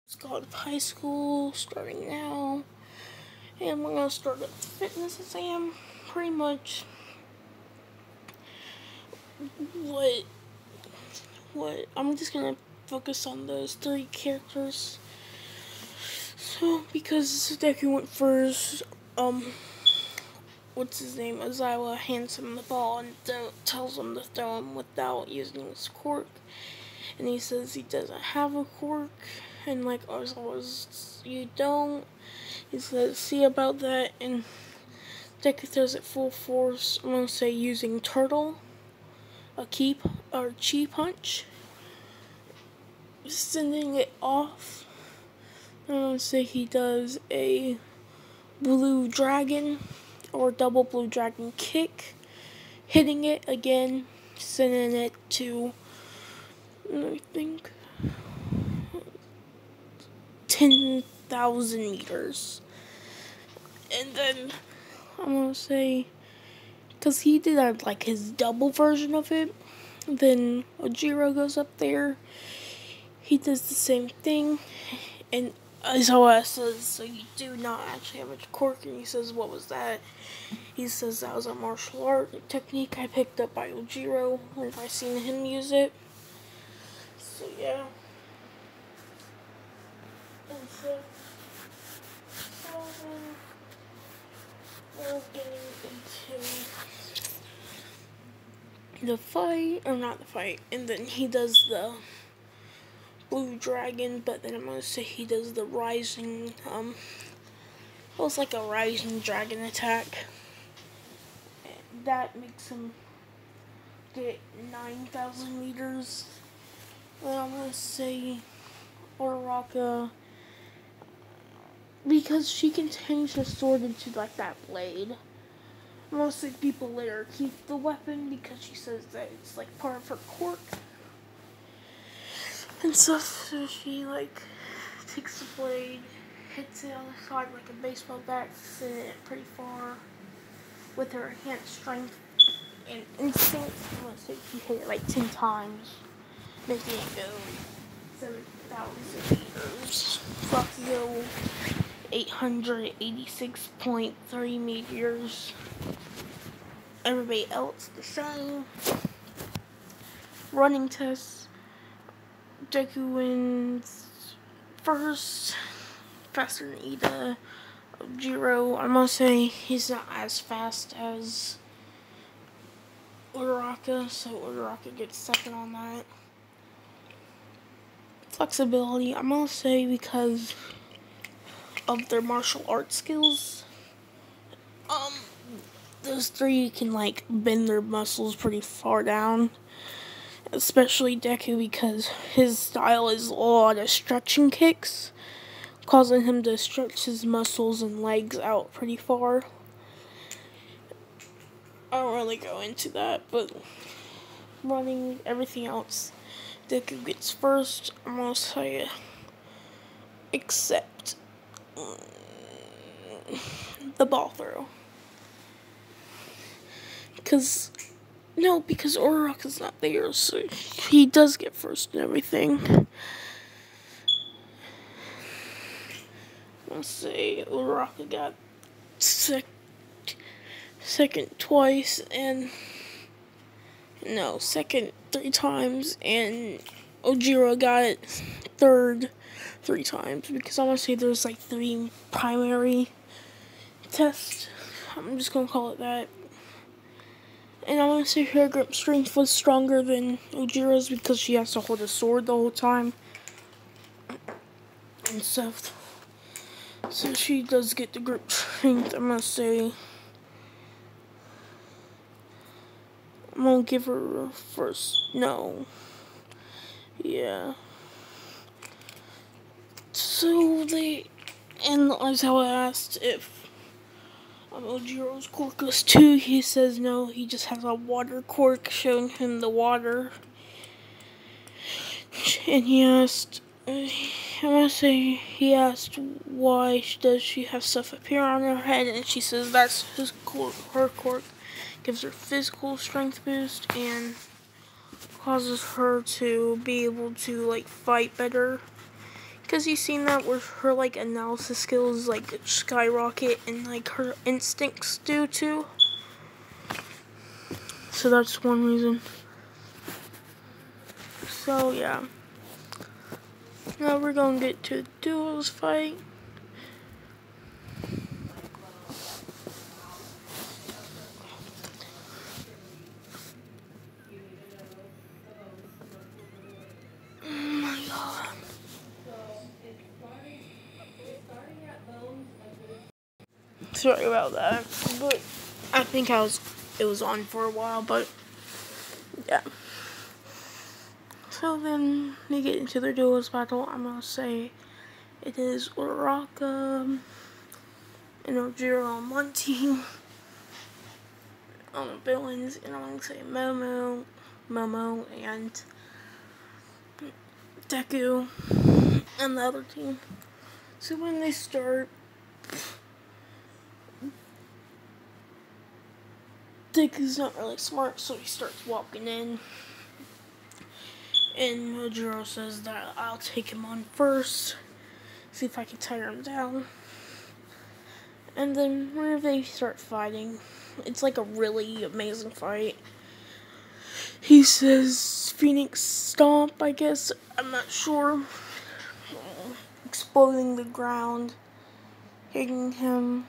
Just got out of high school, starting now, and we're gonna start a fitness exam. Pretty much what I'm just gonna focus on those three characters. So because deku went first, what's his name? Ozawa hands him the ball and tells him to throw him without using his quirk. And he says he doesn't have a quirk. And like Ozawa's, you don't. He says, see about that. And deku throws it full force. I'm gonna say using turtle, a chi punch, sending it off. I'm gonna say he does a blue dragon or double blue dragon kick, hitting it again, sending it to, I think, 10,000 meters. And then I'm gonna say, because he did like his double version of it, then Ojiro goes up there, he does the same thing, and Isoa says, so you do not actually have a quirk, and he says, what was that? He says that was a martial art technique I picked up by Ojiro when I seen him use it. So yeah. And so we're getting into the fight, or not the fight, and then he does the blue dragon, but then I'm gonna say he does the rising, it was like a rising dragon attack. And that makes him get 9,000 meters. And I'm gonna say Uraraka, because she can change her sword into like that blade. I'm gonna say people let her keep the weapon because she says that it's like part of her quirk and stuff. So she like takes the blade, hits it on the side like a baseball bat, sending it pretty far with her enhanced strength and instinct. I'm gonna say she hit it like 10 times, making it go 7,000 meters. Fuck yo, 886.3 meters. Everybody else the same. Running tests. Deku wins first, faster than Ida. Ojiro, I'm gonna say he's not as fast as Uraraka, so Uraraka gets second on that. Flexibility, I'm gonna say because of their martial arts skills, those three can like bend their muscles pretty far down. Especially Deku, because his style is a lot of stretching kicks, causing him to stretch his muscles and legs out pretty far. I don't really go into that, but running, everything else, Deku gets first. I'm gonna say, except the ball throw. Because Uraraka's not there, so he does get first and everything. I'll say Uraraka got second twice, and second 3 times, and Ojiro got third 3 times, because I want to say there's like 3 primary tests. I'm just gonna call it that. And I want to say her grip strength was stronger than Ojiro's because she has to hold a sword the whole time and stuff. So she does get the grip strength. I'm going to say, I'm going to give her first. No. Yeah. So and that's how I asked if Ojiro's quirk was 2. He says no, he just has a water quirk showing him the water. And he asked, he asked why does she have stuff appear on her head, and she says that's her quirk. Gives her physical strength boost and causes her to be able to like fight better. Because you've seen that where her, like, analysis skills, like, skyrocket and, like, her instincts do, too. So that's one reason. So, yeah. Now we're going to get to the duels fight. Oh my god. Sorry about that, but I think it was on for a while, but yeah. So then they get into their duelist battle. I'm gonna say it is Uraraka and Ojiro on one team on the villains, and I'm gonna say Momo, and Deku on the other team. So when they start, Deku's not really smart, so he starts walking in. And Ojiro says that I'll take him on first, see if I can tire him down. And then whenever they start fighting, it's like a really amazing fight. He says Phoenix Stomp, I guess, I'm not sure. Exploding the ground, hitting him,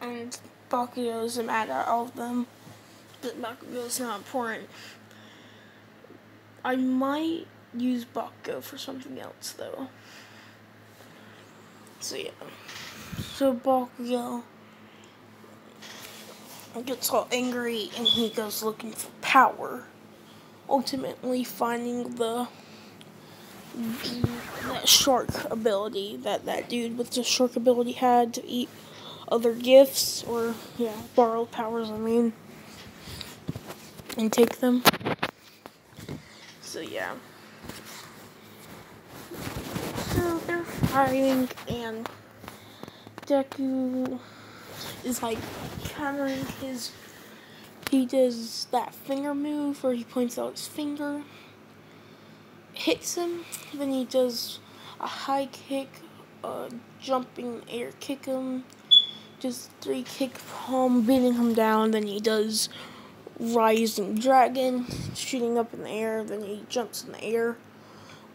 and Bakugo's mad at all of them. But Bakugo's not important. I might use Bakugo for something else, though. So, yeah. So, Bakugo gets all angry, and he goes looking for power. Ultimately finding that shark ability that dude with the shark ability had to eat other gifts, or, yeah, borrowed powers, I mean, and take them. So, yeah. So, they're fighting, and Deku is, like, countering he does that finger move where he points out his finger, hits him, then he does a high kick, jumping air kick him, does 3 kick palm, beating him down, then he does rising dragon, shooting up in the air, then he jumps in the air,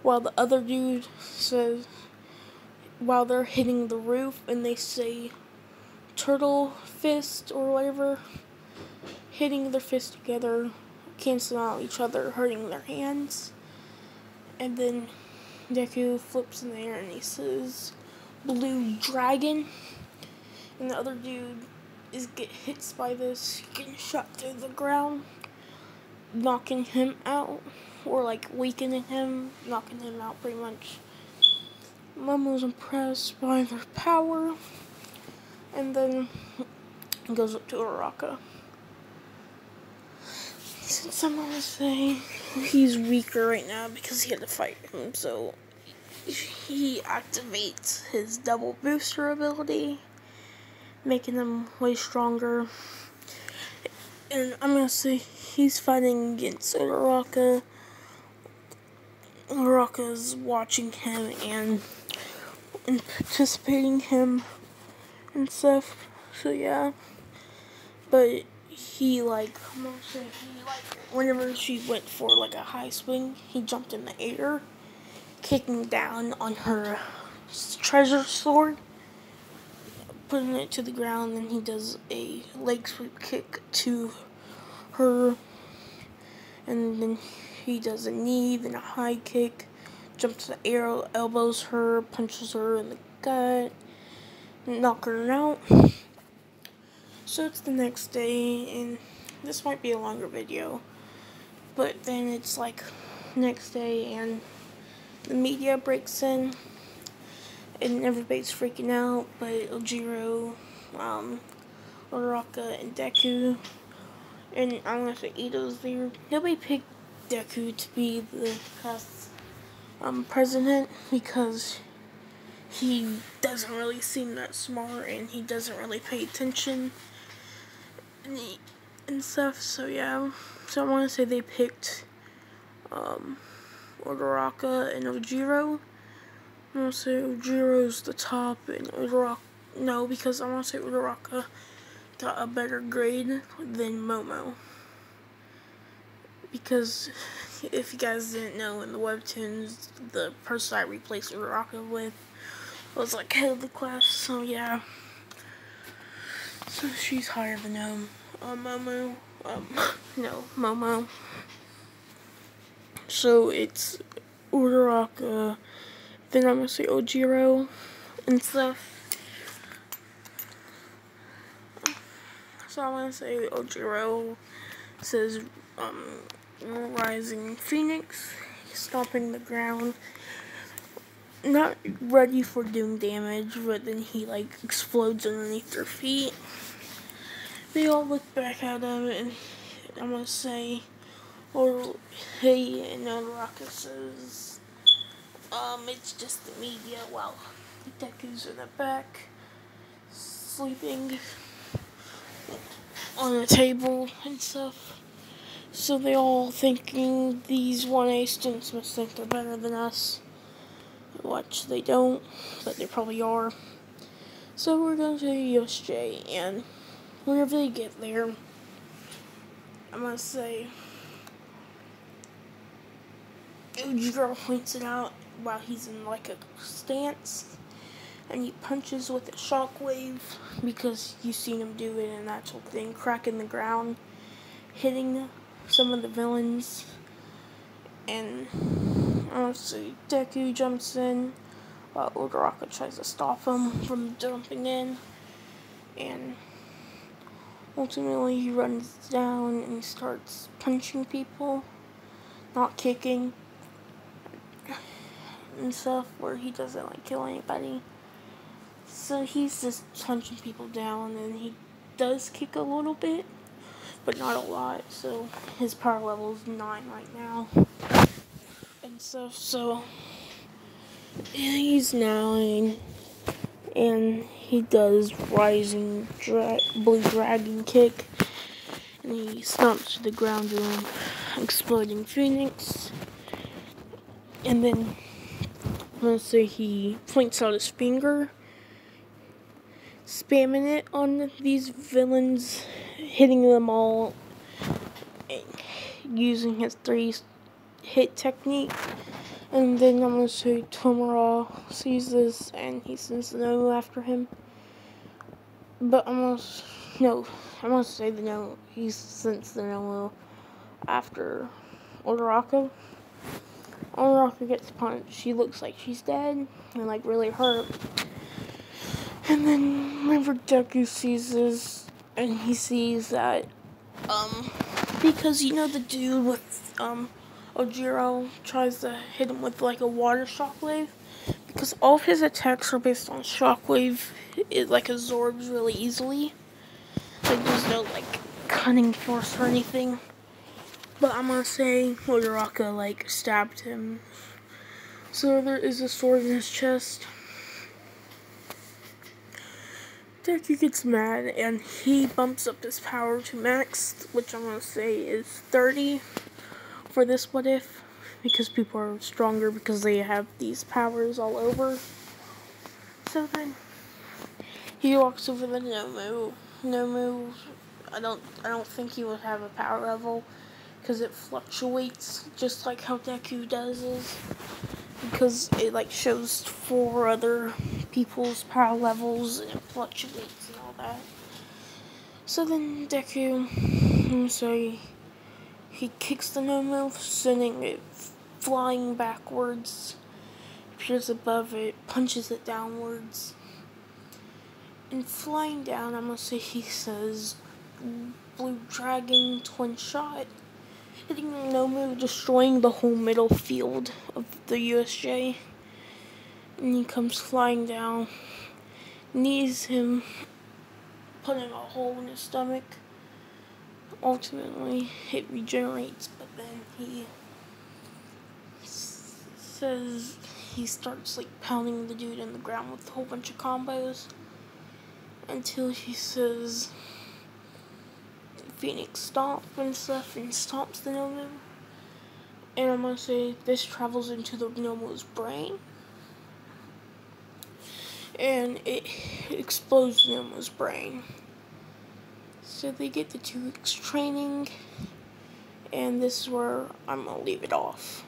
while the other dude says, while they're hitting the roof, and they say turtle fist or whatever, hitting their fists together, canceling out each other, hurting their hands. And then Deku flips in the air and he says blue dragon. And the other dude get hit by this, getting shot through the ground, knocking him out, or like weakening him, knocking him out pretty much. Momo's impressed by their power, and then goes up to Uraraka. Since I'm gonna say he's weaker right now because he had to fight him, so he activates his double booster ability, making him way stronger. And I'm gonna say he's fighting against Uraraka. Uraraka's watching him and participating him and stuff. So yeah, but whenever she went for like a high swing, he jumped in the air, kicking down on her treasure sword, putting it to the ground, and he does a leg sweep kick to her, and then he does a knee, then a high kick, jumps to the air, elbows her, punches her in the gut, knock her out. So it's the next day, and this might be a longer video, but then it's like next day, and the media breaks in, and everybody's freaking out, but Ojiro, Uraraka, and Deku, and I'm gonna say Ito's there. Nobody picked Deku to be the class president because he doesn't really seem that smart, and he doesn't really pay attention and stuff. So yeah, so I want to say they picked Uraraka and Ojiro, I'm gonna say Ujiro's the top, and Uraraka. No, because I'm gonna say Uraraka got a better grade than Momo. Because if you guys didn't know, in the webtoons, the person I replaced Uraraka with was like head of the class. So yeah, so she's higher than Momo. No, Momo. So it's Uraraka. Then I'm gonna say Ojiro and stuff. So I'm gonna say Ojiro says Rising Phoenix, stomping the ground, not ready for doing damage, but then he like explodes underneath their feet. They all look back at him, and I'm gonna say, or hey, and Uraraka says, it's just the media. Wow, Deku's in the back, sleeping on the table and stuff. So they all thinking these 1A students must think they're better than us. Which they don't, but they probably are. So we're going to USJ, and whenever they get there, I'm going to say Ujiro points it out while he's in like a stance, and he punches with a shockwave because you've seen him do it, an actual thing, cracking the ground, hitting some of the villains, and honestly, Deku jumps in while Uraraka tries to stop him from jumping in, and ultimately he runs down and starts punching people, not kicking and stuff, where he doesn't like kill anybody. So he's just punching people down, and he does kick a little bit, but not a lot. So his power level is 9 right now and stuff. So he's 9, and he does Rising Blue Dragon Kick, and he stomps to the ground doing Exploding Phoenix. And then let's say he points out his finger, spamming it on these villains, hitting them all, and using his 3-hit technique. And then I'm gonna say Tomura sees this and he sends the no after him. But I'm gonna say the no. He sends the no after Uraraka. Uraraka gets punched. She looks like she's dead and like really hurt. And then whenever Deku sees this, and he sees that, because you know the dude with Ojiro tries to hit him with like a water shockwave, because all of his attacks are based on shockwave. It like absorbs really easily. Like there's no like cunning force or anything. But I'm gonna say Uraraka like stabbed him. So there is a sword in his chest. Deku gets mad and he bumps up his power to max, which I'm gonna say is 30 for this what if, because people are stronger because they have these powers all over. So then he walks over the Nomu. Nomu, I don't think he would have a power level because it fluctuates just like how Deku does is, because it like shows 4 other people's power levels and it fluctuates and all that. So then Deku, sorry, he kicks the Nomu, sending it flying backwards, appears above it, punches it downwards, and flying down, I'm gonna say he says Blue Dragon Twin Shot, hitting the Nomu, destroying the whole middle field of the USJ. And he comes flying down, knees him, putting a hole in his stomach. Ultimately, it regenerates, but then he says he starts like pounding the dude in the ground with a whole bunch of combos until he says Phoenix Stomp and stuff, and stomps the Nomu. And I'm gonna say this travels into the Nomu's brain. and it explodes Noma's brain. So they get the 2 weeks training, and this is where I'm gonna leave it off.